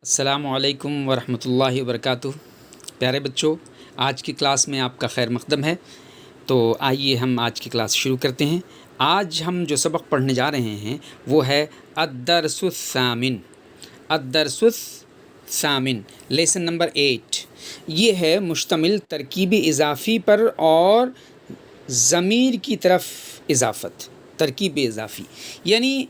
السلام علیکم ورحمۃ اللہ وبرکاتہ۔ پیارے بچوں، آج کی کلاس میں آپ کا خیر مقدم ہے۔ تو آئیے ہم آج کی کلاس شروع کرتے ہیں۔ آج ہم جو سبق پڑھنے جا رہے ہیں وہ ہے الدرس الثامن۔ الدرس الثامن لیسن نمبر 8۔ یہ ہے مشتمل ترکیب اضافی پر اور ضمیر کی طرف اضافت۔ ترکیب اضافی یعنی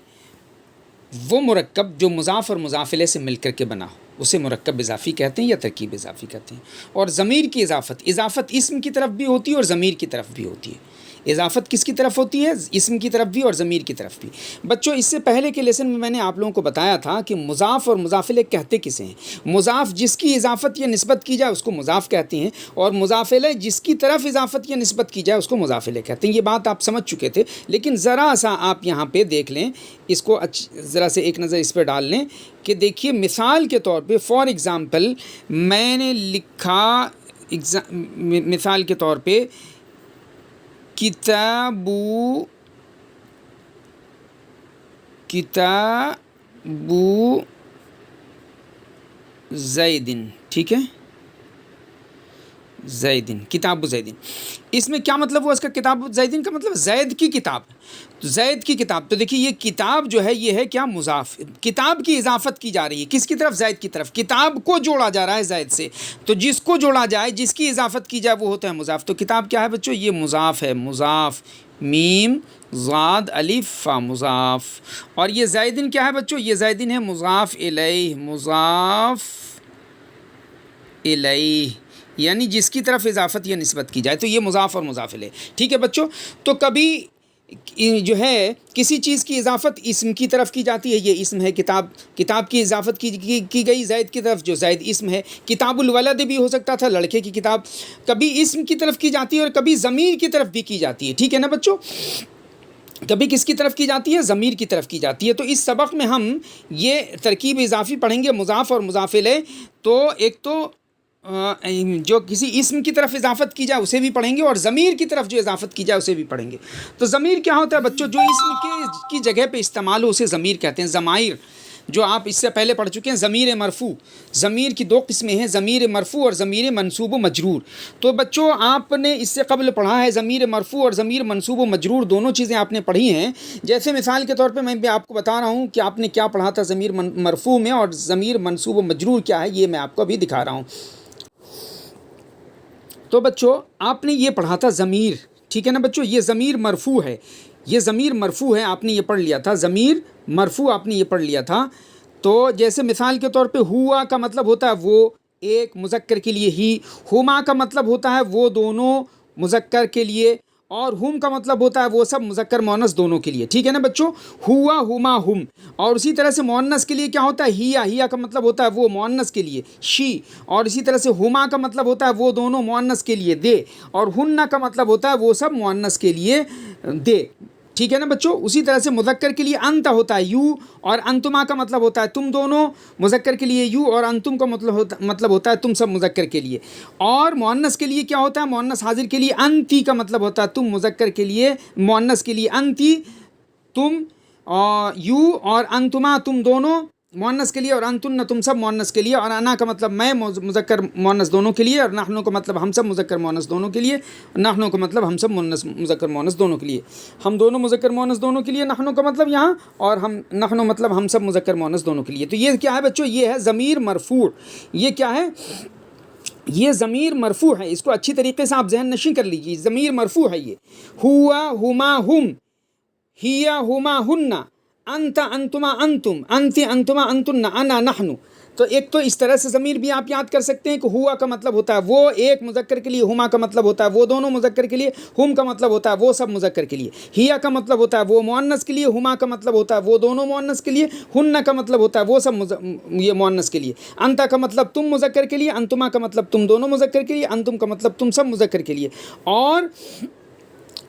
وہ مرکب جو مضاف اور مضاف الیہ سے مل کر کے بنا ہو، اسے مرکب اضافی کہتے ہیں یا ترکیب اضافی کہتے ہیں۔ اور ضمیر کی اضافت اسم کی طرف بھی ہوتی ہے اور ضمیر کی طرف بھی ہوتی ہے۔ اضافت کس کی طرف ہوتی ہے؟ اسم کی طرف بھی اور ضمیر کی طرف بھی۔ بچوں، اس سے پہلے کے لیسن میں نے آپ لوگوں کو بتایا تھا کہ مضاف اور مضاف الیہ کہتے کسے ہیں۔ مضاف جس کی اضافت یا نسبت کی جائے اس کو مضاف کہتے ہیں، اور مضاف الیہ جس کی طرف اضافت یا نسبت کی جائے اس کو مضاف الیہ کہتے ہیں۔ یہ بات آپ سمجھ چکے تھے، لیکن ذرا سا آپ یہاں پہ دیکھ لیں، اس کو ذرا سے ایک نظر اس پہ ڈال لیں کہ دیکھیے مثال کے طور پہ فار ایگزامپل میں نے لکھا مثال کے طور پہ کتابو زیدن، ٹھیک ہے، زیدن، کتاب زیدن۔ اس میں کیا مطلب ہوا اس کا؟ کتاب زیدن کا مطلب زید کی کتاب، تو زید کی کتاب۔ تو دیکھیے یہ کتاب جو ہے یہ ہے کیا؟ مضاف۔ کتاب کی اضافت کی جا رہی ہے کس کی طرف؟ زید کی طرف۔ کتاب کو جوڑا جا رہا ہے زید سے، تو جس کو جوڑا جائے، جس کی اضافت کی جائے وہ ہوتا ہے مضاف۔ تو کتاب کیا ہے بچوں؟ یہ مضاف ہے، مضاف، میم ضاد الف فا، مضاف۔ اور یہ زیدن کیا ہے بچوں؟ یہ زیدن ہے مضاف الیہ، مضاف الیہ، یعنی جس کی طرف اضافت یا نسبت کی جائے، تو یہ مضاف اور مضاف الیہ، ٹھیک ہے بچوں۔ تو کبھی جو ہے کسی چیز کی اضافت اسم کی طرف کی جاتی ہے، یہ اسم ہے کتاب۔ کتاب کی اضافت کی گئی زید کی طرف، جو زید اسم ہے۔ کتاب الولد بھی ہو سکتا تھا، لڑکے کی کتاب۔ کبھی اسم کی طرف کی جاتی ہے اور کبھی ضمیر کی طرف بھی کی جاتی ہے، ٹھیک ہے نا بچوں؟ کبھی کس کی طرف کی جاتی ہے؟ ضمیر کی طرف کی جاتی ہے۔ تو اس سبق میں ہم یہ ترکیب اضافی پڑھیں گے، مضاف اور مضاف الیہ۔ تو ایک تو جو کسی اسم کی طرف اضافت کی جائے اسے بھی پڑھیں گے، اور ضمیر کی طرف جو اضافت کی جائے اسے بھی پڑھیں گے۔ تو ضمیر کیا ہوتا ہے بچوں؟ جو اسم کی جگہ پہ استعمال ہو اسے ضمیر کہتے ہیں۔ ضمائر جو آپ اس سے پہلے پڑھ چکے ہیں، ضمیر مرفوع، ضمیر کی دو قسمیں ہیں، ضمیر مرفوع اور ضمیر منصوب و مجرور۔ تو بچوں آپ نے اس سے قبل پڑھا ہے ضمیر مرفوع اور ضمیر منصوب و مجرور، دونوں چیزیں آپ نے پڑھی ہیں۔ جیسے مثال کے طور پہ میں بھی آپ کو بتا رہا ہوں کہ آپ نے کیا پڑھا تھا ضمیر مرفوع میں، اور ضمیر منصوب و مجرور کیا ہے یہ میں آپ کو ابھی دکھا رہا ہوں۔ تو بچوں آپ نے یہ پڑھا تھا ضمیر، ٹھیک ہے نا بچوں؟ یہ ضمیر مرفوع ہے، یہ ضمیر مرفوع ہے، آپ نے یہ پڑھ لیا تھا، ضمیر مرفوع آپ نے یہ پڑھ لیا تھا۔ تو جیسے مثال کے طور پہ ہوا کا مطلب ہوتا ہے وہ، ایک مذکر کے لیے ہی۔ ہما کا مطلب ہوتا ہے وہ دونوں، مذکر کے لیے۔ اور ہم کا مطلب ہوتا ہے وہ سب، مذکر مؤنث دونوں کے لیے، ٹھیک ہے نا بچوں؟ ہوا، ہما، ہم۔ اور اسی طرح سے مؤنث کے لیے کیا ہوتا ہے؟ ہیا، ہیا کا مطلب ہوتا ہے وہ، مؤنث کے لیے شی۔ اور اسی طرح سے ہما کا مطلب ہوتا ہے وہ دونوں، مؤنث کے لیے دے۔ اور ہن کا مطلب ہوتا ہے وہ سب، مؤنث کے لیے دے، ٹھیک ہے نا بچوں؟ اسی طرح سے مذکر کے لیے انت ہوتا ہے یو، اور انتما کا مطلب ہوتا ہے تم دونوں، مذکر کے لیے یو، اور انتم کا مطلب ہوتا ہے تم سب، مذکر کے لیے۔ اور مؤنث کے لیے کیا ہوتا ہے؟ مؤنث حاضر کے لیے انتی کا مطلب ہوتا ہے تم، مذکر کے لیے، مؤنث کے لیے انتی تم، اور یو، اور انتما تم دونوں، مؤنث کے لیے، اور انتن تم سب، مؤنث کے لیے۔ اور انا کا مطلب میں، مذکر مؤنث دونوں کے لیے۔ اور نحنو کا مطلب ہم سب، مذکر مؤنث دونوں کے لیے۔ نحنو کا مطلب ہم سب، مذکر مؤنث دونوں کے لیے، ہم دونوں مذکر مؤنث دونوں کے لیے نحنو کا مطلب یہاں، اور نحنو مطلب ہم سب، مذکر مؤنث دونوں کے لیے۔ تو یہ کیا ہے بچوں؟ یہ ہے ضمیر مرفوع۔ یہ کیا ہے؟ یہ ضمیر مرفوع ہے، اس کو اچھی طریقے سے آپ ذہن نشین کر لیجیے۔ ضمیر مرفوع ہے یہ، ہوا، ہما، ہم، ہیا، ہما، ہن، انت، انتما، انتم، انتی، انتما، انتن، انا، نحن۔ تو ایک تو اس طرح سے ضمیر بھی آپ یاد کر سکتے ہیں کہ ہوا کا مطلب ہوتا ہے وہ، ایک مذکر کے لیے، ہما کا مطلب ہوتا ہے وہ دونوں، مذکر کے لیے، ہم کا مطلب ہوتا ہے وہ سب، مذکر کے لیے، ہیا کا مطلب ہوتا ہے وہ، مؤنث کے لیے، ہما کا مطلب ہوتا ہے وہ دونوں، مؤنث کے لیے، ہن کا مطلب ہوتا ہے وہ سب، یہ مؤنث کے لیے، انتا کا مطلب تم، مذکر کے لیے، انتما کا مطلب تم دونوں، مذکر کے لیے، انتم کا مطلب تم سب، مذکر کے لیے۔ اور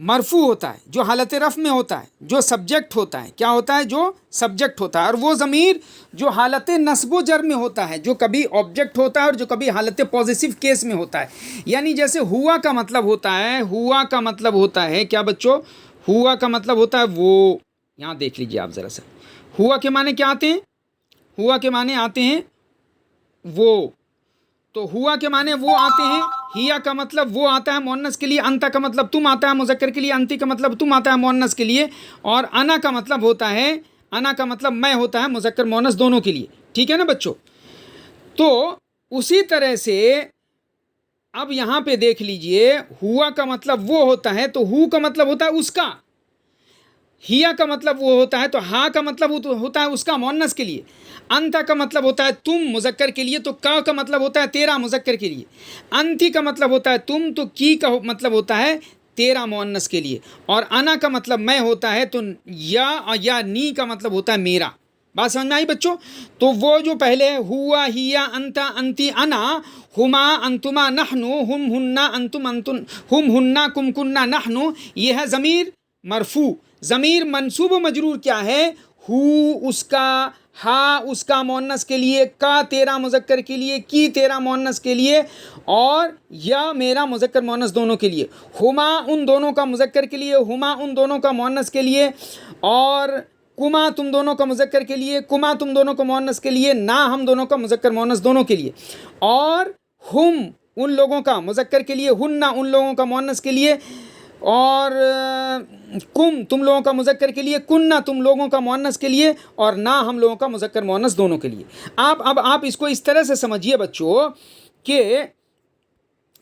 مرفوع ہوتا ہے جو حالت رفع میں ہوتا ہے، جو سبجیکٹ ہوتا ہے، کیا ہوتا ہے؟ جو سبجیکٹ ہوتا ہے، اور وہ ضمیر جو حالت نصب و جر میں ہوتا ہے، جو کبھی آبجیکٹ ہوتا ہے اور جو کبھی حالت پوزیسو کیس میں ہوتا ہے۔ یعنی جیسے ہوا کا مطلب ہوتا ہے، ہوا کا مطلب ہوتا ہے کیا بچوں؟ ہوا کا مطلب ہوتا ہے وہ، یہاں دیکھ لیجئے آپ ذرا سا، ہوا کے معنی کیا آتے ہیں؟ ہوا کے معنی آتے ہیں وہ، تو ہوا کے معنی وہ آتے ہیں، ہیا کا مطلب وہ آتا ہے مؤنث کے لیے، انتا کا مطلب تم آتا ہے مذکر کے لیے، انتی کا مطلب تم آتا ہے مؤنث کے لیے، اور انا کا مطلب ہوتا ہے، انا کا مطلب میں ہوتا ہے مذکر مؤنث دونوں کے لیے، ٹھیک ہے نا بچوں؟ تو اسی طرح سے اب یہاں پہ دیکھ لیجئے، ہوا کا مطلب وہ ہوتا ہے تو ہو کا مطلب ہوتا ہے اس کا، ہیا کا مطلب وہ ہوتا ہے تو ہا کا مطلب ہوتا ہے اس کا مؤنث کے لیے، انتا کا مطلب ہوتا ہے تم مذکر کے لیے تو کا مطلب ہوتا ہے تیرا مذکر کے لیے، انتی کا مطلب ہوتا ہے تم تو کی کا مطلب ہوتا ہے تیرا مؤنث کے لیے، اور انا کا مطلب میں ہوتا ہے تو یا نی کا مطلب ہوتا ہے میرا۔ بات سمجھ میں آئی بچوں؟ تو وہ جو پہلے ہوا، ہیا، انتا، انتی، انا، ہما، انتما، نحنو، ہم، ہننا، انتم، انتن، ہم، ہننا، کم، کننا، نحنو، یہ ہے ضمیر مرفوع۔ ضمیر منصوب و مجرور کیا ہے؟ ہو اس کا، ہا اس کا مؤنث کے لیے، کا تیرا مذکر کے لیے، کی تیرا مؤنث کے لیے، اور یا میرا مذکر مؤنث دونوں کے لیے، ہما ان دونوں کا مذکر کے لیے، ہما ان دونوں کا مؤنث کے لیے، اور کما تم دونوں کا مذکر کے لیے، کما تم دونوں کا مؤنث کے لیے، نا ہم دونوں کا مذکر مؤنث دونوں کے لیے، اور ہم ان لوگوں کا مذکر کے لیے، ہننا ان لوگوں کا مؤنث کے لیے، اور کم تم لوگوں کا مذکر کے لیے، کننا تم لوگوں کا مؤنث کے لیے، اور نا ہم لوگوں کا مذکر مؤنث دونوں کے لیے۔ اب آپ اس کو اس طرح سے سمجھیے بچوں کہ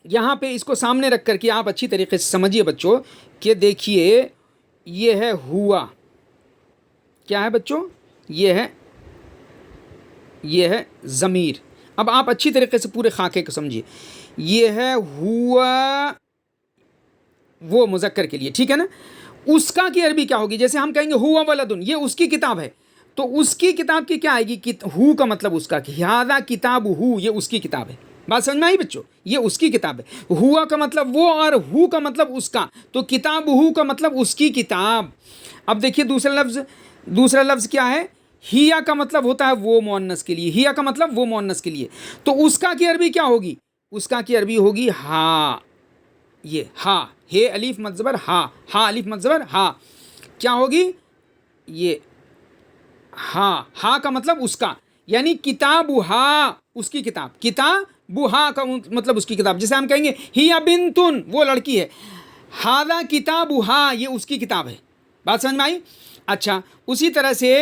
یہاں پہ اس کو سامنے رکھ کر کے آپ اچھی طریقے سے سمجھیے بچوں کہ دیکھیے یہ ہے ہوا، کیا ہے بچوں؟ یہ ہے ضمیر۔ اب آپ اچھی طریقے سے پورے خاکے کو سمجھیے، یہ ہے ہوا وہ مذکر کے لیے، ٹھیک ہے نا؟ اس کا کی عربی کیا ہوگی؟ جیسے ہم کہیں گے ہوا ولدن، یہ اس کی کتاب ہے، تو اس کی کتاب کی کیا آئے گی؟ ہو کا مطلب اس کا، ہذا کتاب ہو، یہ اس کی کتاب ہے۔ بات سمجھ میں آئی بچوں؟ یہ اس کی کتاب ہے۔ ہوا کا مطلب وہ اور ہو کا مطلب اس کا، تو کتاب ہو کا مطلب اس کی کتاب۔ اب دیکھیے دوسرا لفظ کیا ہے؟ ہیا کا مطلب ہوتا ہے وہ مؤنث کے لیے، ہیا کا مطلب وہ مؤنث کے لیے، تو اس کا کی عربی کیا ہوگی؟ اس کا کی عربی ہوگی ہا، یہ ہا، ہے الف مد زبر ہا، ہا الف مد زبر ہا، کیا ہوگی؟ یہ ہا کا مطلب اس کا، یعنی کتاب ہا اس کی کتاب، کتاب ہا کا مطلب اس کی کتاب۔ جیسے ہم کہیں گے ہیا بنتن وہ لڑکی ہے، ہاذا کتاب ہا یہ اس کی کتاب ہے۔ بات سمجھ میں آئی؟ اچھا، اسی طرح سے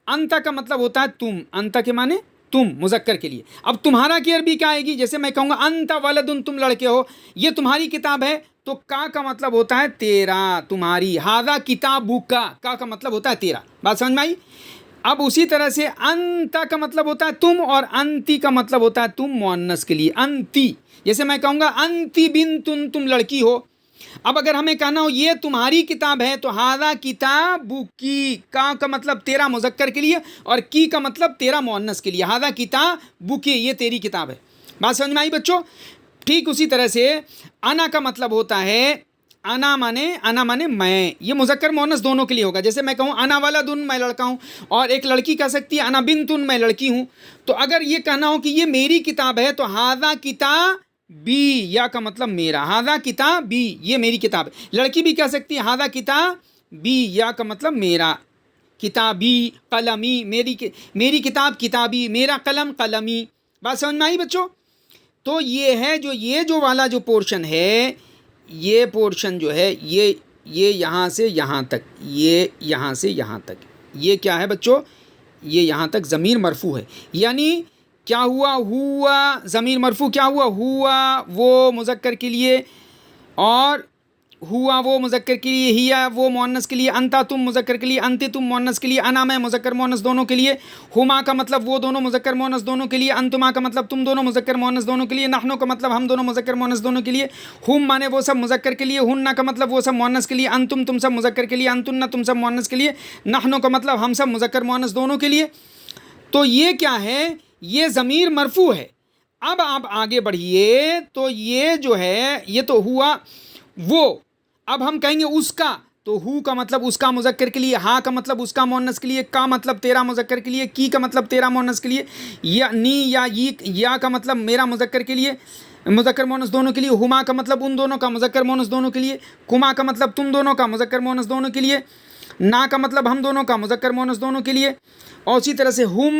انتا کا مطلب ہوتا ہے تم، انتا کے معنی تم مذکر کے لیے۔ اب تمہارا کی عربی کیا آئے گی؟ جیسے میں کہوں گا انتا ولدن تم لڑکے ہو، یہ تمہاری کتاب ہے، تو کا مطلب ہوتا ہے تیرا، تمہاری، ہاذا کتابک، کا مطلب ہوتا ہے تیرا۔ بات سمجھ میں آئی؟ اب اسی طرح سے انتا کا مطلب ہوتا ہے تم، اور انتی کا مطلب ہوتا ہے تم مؤنث کے لیے، انتی۔ جیسے میں کہوں گا انتی بنتن تم لڑکی ہو، اب اگر ہمیں کہنا ہو یہ تمہاری کتاب ہے تو ہاذا کتابکی، کا مطلب تیرا مذکر کے لیے، اور کی کا مطلب تیرا مؤنث کے لیے، ہاذا کتابکی یہ تیری کتاب ہے۔ بات سمجھ میں آئی بچوں؟ ٹھیک اسی طرح سے انا کا مطلب ہوتا ہے، انا مانے میں، یہ مذکر مؤنث دونوں کے لیے ہوگا۔ جیسے میں کہوں انا ولدن میں لڑکا ہوں، اور ایک لڑکی کہہ سکتی ہے انا بنتن میں لڑکی ہوں، تو اگر یہ کہنا ہو کہ یہ میری کتاب ہے تو ہاذا کتابی، یا کا مطلب میرا، ہاذا کتابی یہ میری کتاب ہے۔ لڑکی بھی کہہ سکتی ہے ہاذا کتابی، یا کا مطلب میرا، کتابی قلمی، میری کتاب کتابی، میرا قلم قلمی۔ بات سمجھ میں آئی بچوں؟ تو یہ ہے جو والا جو پورشن ہے، یہ پورشن جو ہے یہ یہاں سے یہاں تک، یہ یہاں سے یہاں تک، یہ کیا ہے بچوں؟ یہ یہاں تک ضمیر مرفوع ہے۔ یعنی کیا ہوا ضمیر مرفوع کیا ہوا وہ مذکر کے لیے، اور ہوا وہ مذکر کے لیے، ہیا وہ مؤنث کے لیے، انتا تم مذکر کے لیے، انتی تم مؤنث کے لیے، انا میں مذکر مؤنث دونوں کے لیے، ہما کا مطلب وہ دونوں مذکر مؤنث دونوں کے لیے، انتما کا مطلب تم دونوں مذکر مؤنث دونوں کے لیے، نحنو کا مطلب ہم دونوں مذکر مؤنث دونوں کے لیے، ہم مانے وہ سب مذکر کے لیے، ہننا کا مطلب وہ سب مؤنث کے لیے، انتم تم سب مذکر کے لیے، انتن تم سب مؤنث کے لیے، نحنو کا مطلب ہم سب مذکر مؤنث دونوں کے لیے۔ تو یہ کیا ہے؟ یہ ضمیر مرفوع ہے۔ اب آپ آگے بڑھیے تو یہ جو ہے یہ تو ہوا وہ، اب ہم کہیں گے اس کا، تو ہو کا مطلب اس کا مذکر کے لیے، ہا کا مطلب اس کا مؤنث کے لیے، کا مطلب تیرا مذکر کے لیے، کی کا مطلب تیرا مؤنث کے لیے، یا نی یا یا کا مطلب میرا مذکر کے لیے، مذکر مؤنث دونوں کے لیے، ہما کا مطلب ان دونوں کا مذکر مؤنث دونوں کے لیے، کما کا مطلب تم دونوں کا مذکر مؤنث دونوں کے لیے، نا کا مطلب ہم دونوں کا مذکر مؤنث دونوں کے لیے، اور اسی طرح سے ہم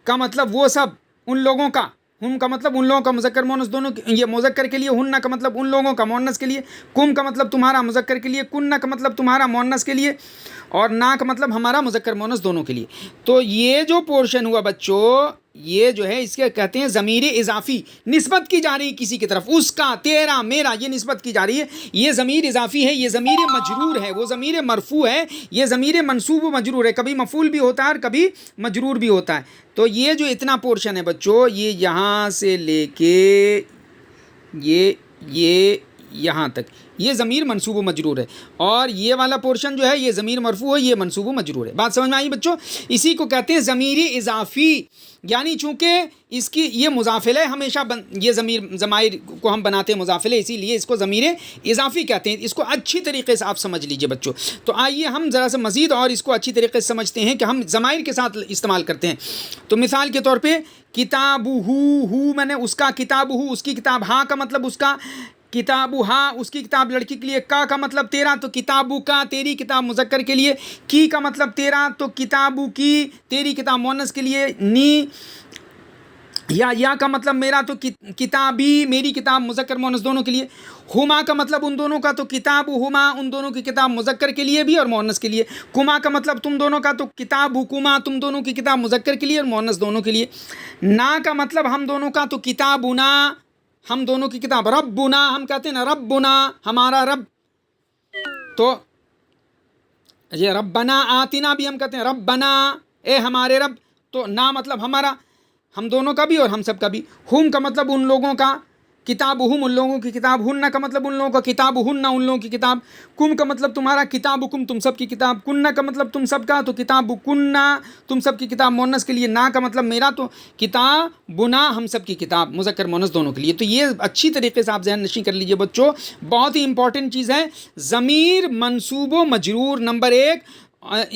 کا مطلب وہ سب ان لوگوں کا، ہم کا مطلب ان لوگوں کا مذکر مؤنث دونوں یہ مذکر کے لیے، ہن کا مطلب ان لوگوں کا مؤنث کے لیے، کم کا مطلب تمہارا مذکر کے لیے، کن کا مطلب تمہارا مؤنث کے لیے، اور نا کا مطلب ہمارا مذکر مؤنث دونوں کے لیے۔ تو یہ جو پورشن ہوا بچوں، یہ جو ہے اس کے کہتے ہیں ضمیر اضافی، نسبت کی جا رہی کسی کی طرف، اس کا، تیرا، میرا، یہ نسبت کی جا رہی ہے، یہ ضمیر اضافی ہے، یہ ضمیر مجرور ہے، وہ ضمیر مرفوع ہے، یہ ضمیر منصوب و مجرور ہے، کبھی مفعول بھی ہوتا ہے اور کبھی مجرور بھی ہوتا ہے۔ تو یہ جو اتنا پورشن ہے بچوں، یہ یہاں سے لے کے یہ یہاں تک، یہ ضمیر منصوب و مجرور ہے، اور یہ والا پورشن جو ہے یہ ضمیر مرفوع ہے، یہ منصوب و مجرور ہے۔ بات سمجھ میں آئی بچوں؟ اسی کو کہتے ہیں ضمیر اضافی، یعنی چونکہ اس کی یہ مضافلہ ہمیشہ یہ ضمائر کو ہم بناتے ہیں مضافلہ، اسی لیے اس کو ضمیر اضافی کہتے ہیں۔ اس کو اچھی طریقے سے آپ سمجھ لیجئے بچوں۔ تو آئیے ہم ذرا سا مزید اور اس کو اچھی طریقے سے سمجھتے ہیں کہ ہم ضمائر کے ساتھ استعمال کرتے ہیں۔ تو مثال کے طور پہ کتابہ، ہو میں نے اس کا، کتابہ اس کی کتاب، ہاں کا مطلب اس کا، کتابہ ہاں اس کی کتاب لڑکی کے لیے، کا مطلب تیرا، تو کتابہ کا تیری کتاب مذکر کے لیے، کی کا مطلب تیرا، تو کتابہ کی تیری کتاب مؤنث کے لیے، نی یا کا مطلب میرا، تو کتابی میری کتاب مذکر مؤنث دونوں کے لیے، ہما کا مطلب ان دونوں کا، تو کتاب ہما ان دونوں کی کتاب مذکر کے لیے بھی اور مؤنث کے لیے، کما کا مطلب تم دونوں کا، تو کتاب حکما تم دونوں کی کتاب مذکر کے لیے اور مؤنث دونوں کے لیے، نا کا مطلب ہم دونوں کا، تو کتابنا ہم دونوں کی کتاب، ربنا ہم کہتے ہیں نا ربنا ہمارا رب، تو یہ ربنا آتنا بھی ہم کہتے ہیں ربنا اے ہمارے رب، تو نا مطلب ہمارا، ہم دونوں کا بھی اور ہم سب کا بھی، ہم کا مطلب ان لوگوں کا، کتاب ہم ان لوگوں کی کتاب، ہن کا مطلب ان لوگوں کا، کتاب ہن ان لوگوں کی کتاب، کم کا مطلب تمہارا، کتاب کم تم سب کی کتاب، کن کا مطلب تم سب کا، تو کتاب کننا تم سب کی کتاب مؤنث کے لیے، نا کا مطلب میرا، تو کتاب بنا ہم سب کی کتاب مذکر مؤنث دونوں کے لیے۔ تو یہ اچھی طریقے سے آپ ذہن نشین کر لیجئے بچوں، بہت ہی امپورٹنٹ چیز ہے، ضمیر منصوب و مجرور، نمبر ایک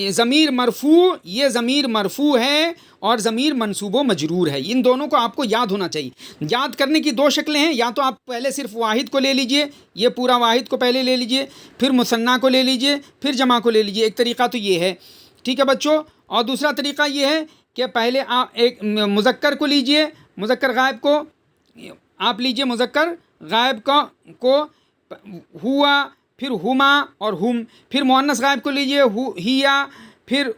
ضمیر مرفوع، یہ ضمیر مرفوع ہے اور ضمیر منصوب و مجرور ہے، ان دونوں کو آپ کو یاد ہونا چاہیے۔ یاد کرنے کی دو شکلیں ہیں، یا تو آپ پہلے صرف واحد کو لے لیجئے، یہ پورا واحد کو پہلے لے لیجئے، پھر مثنیٰ کو لے لیجئے، پھر جمع کو لے لیجئے، ایک طریقہ تو یہ ہے، ٹھیک ہے بچوں۔ اور دوسرا طریقہ یہ ہے کہ پہلے آپ ایک مذکر کو لیجئے، مذکر غائب کو آپ لیجئے، مذکر غائب کو ہوا، پھر ہما اور ہم، پھر مؤنث غائب کو لیجئے، ہیا، پھر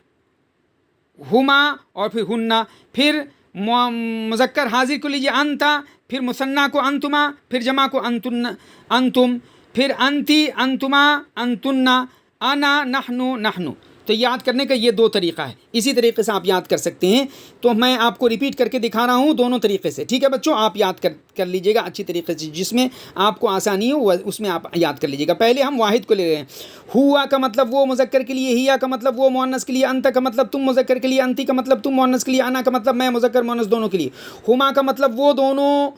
ہما اور پھر ہننا، پھر مذکر حاضر کو لیجئے انتا، پھر مثنیٰ کو انتما، پھر جمع کو انتم، پھر انتی، انتما، انتنا، انا، نحنو، نحنو۔ تو یاد کرنے کا یہ دو طریقہ ہے، اسی طریقے سے آپ یاد کر سکتے ہیں۔ تو میں آپ کو ریپیٹ کر کے دکھا رہا ہوں دونوں طریقے سے، ٹھیک ہے بچوں؟ آپ یاد کر لیجئے گا اچھی طریقے سے، جس میں آپ کو آسانی ہو اس میں آپ یاد کر لیجئے گا۔ پہلے ہم واحد کو لے رہے ہیں، ہوا کا مطلب وہ مذکر کے لیے، ہیا کا مطلب وہ مؤنث کے لیے، انت کا مطلب تم مذکر کے لیے، انتی کا مطلب تم مؤنث کے لیے، انا کا مطلب میں مذکر مؤنث دونوں کے لیے، ہما کا مطلب وہ دونوں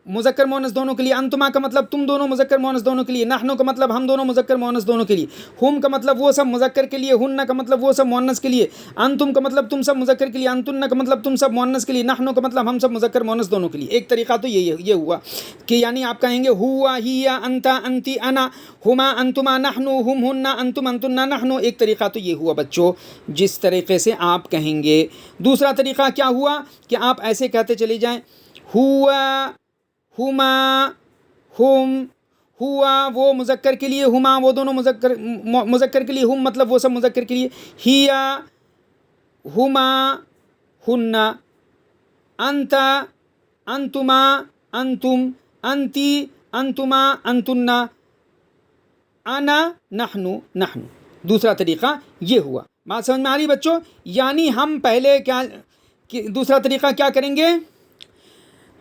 مذکر مؤنث دونوں کے لیے، انتما کا مطلب تم دونوں مذکر مؤنث دونوں کے لیے، نحنو کا مطلب ہم دونوں مذکر مؤنث دونوں کے لیے، ہم کا مطلب وہ سب مذکر کے لیے، ہن کا مطلب وہ سب مؤنث کے لیے، انتم کا مطلب تم سب مذکر کے لیے، انتن کا مطلب تم سب مؤنث کے لیے، نحنو کا مطلب ہم سب مذکر مؤنث دونوں کے لیے۔ ایک طریقہ تو یہ ہوا کہ یعنی آپ کہیں گے ہوا، ہیا، انتا، انتی، انا، ہما، انتما، نحنو، ہم، ہننا، انتم، انتنا، نحنو۔ ایک طریقہ تو یہ ہوا بچوں جس طریقے سے آپ کہیں گے۔ دوسرا طریقہ کیا ہوا کہ آپ ایسے کہتے چلے جائیں، ہوا، ہما، ہم، ہوا وہ مذکر کے لیے، ہما وہ دونوں مذکر کے لیے، ہم مطلب وہ سب مذکر کے لیے، ہیا، ہما، ہننا، انتا، انتما، انتم، انتی، انتما، انتنا، انا، نحنو، نحنو۔ دوسرا طریقہ یہ ہوا۔ بات سمجھ میں آ رہی بچوں؟ یعنی ہم پہلے دوسرا طریقہ کیا کریں گے،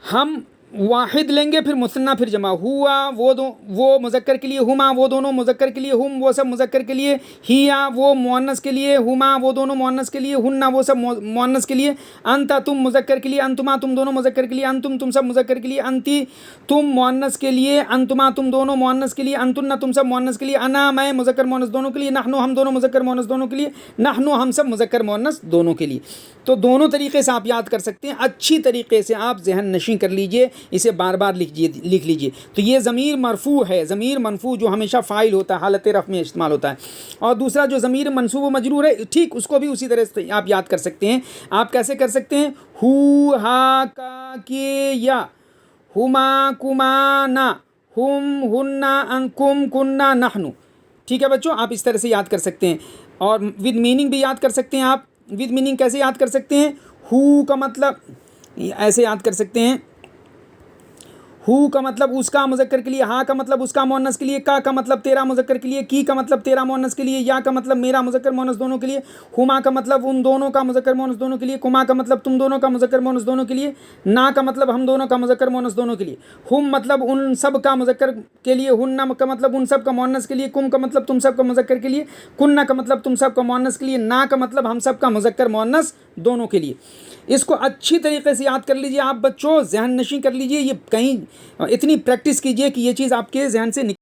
ہم واحد لیں گے پھر مثنا پھر جمع. ہوا وہ مذکر کے لیے, ہما وہ دونوں مذکر کے لیے, ہم وہ سب مذکر کے لیے, ہیا وہ مؤنث کے لیے, ہما وہ دونوں مؤنث کے لیے, ہننا وہ سب مؤنث کے لیے, انتا تم مذکر کے لیے, انتما تم دونوں مذکر کے لیے, انتم تم سب مذکر کے لیے, انتی تم مؤنث کے لیے, انتما تم دونوں مؤنث کے لیے, انتن تم سب مؤنث کے لیے, انا میں مذکر مؤنث دونوں کے لیے, نحنو ہم دونوں مذکر مؤنث دونوں کے لیے, نحنو ہم سب مذکر مؤنث دونوں کے لیے. تو دونوں طریقے سے آپ یاد کر سکتے ہیں. اچھی طریقے سے آپ ذہن نشین کر لیجئے, اسے بار بار لکھ لیجئے. تو یہ ضمیر مرفوع ہے, ضمیر مرفوع جو ہمیشہ فاعل ہوتا ہے, حالت رفع میں استعمال ہوتا ہے. اور دوسرا جو ضمیر منصوب و مجرور ہے, ٹھیک اس کو بھی اسی طرح سے آپ یاد کر سکتے ہیں. آپ کیسے کر سکتے ہیں؟ ہو ہا کا کے یا, ہما کما نا, ہم ہننا انکم کننا نحنو. ٹھیک ہے بچوں, آپ اس طرح سے یاد کر سکتے ہیں. اور ود میننگ بھی یاد کر سکتے ہیں. آپ ود میننگ کیسے یاد کر سکتے ہیں؟ ہو کا مطلب ایسے یاد کر سکتے ہیں, ہو کا مطلب اس کا مذکر کے لیے, ہا کا مطلب اس کا مؤنث کے لیے, کا مطلب تیرا مذکر کے لیے, کی کا مطلب تیرا مؤنث کے لیے, یا کا مطلب میرا مذکر مؤنث دونوں کے لیے, ہما کا مطلب ان دونوں کا مذکر مؤنث دونوں کے لیے, کما کا مطلب تم دونوں کا مذکر مؤنث دونوں کے لیے, نا کا مطلب ہم دونوں کا مذکر مؤنث دونوں کے لیے, ہم مطلب ان سب کا مذکر کے لیے, ہن کا مطلب ان سب کا مؤنث کے لیے, کم کا مطلب تم سب کا مذکر کے لیے, کننا کا مطلب تم سب کا مؤنث کے لیے, نا کا مطلب ہم سب کا مذکر مؤنث دونوں کے لیے. اس کو اچھی طریقے سے یاد کر لیجئے آپ بچوں, ذہن نشین کر لیجئے. یہ کہیں اتنی پریکٹس کیجئے کہ یہ چیز آپ کے ذہن سے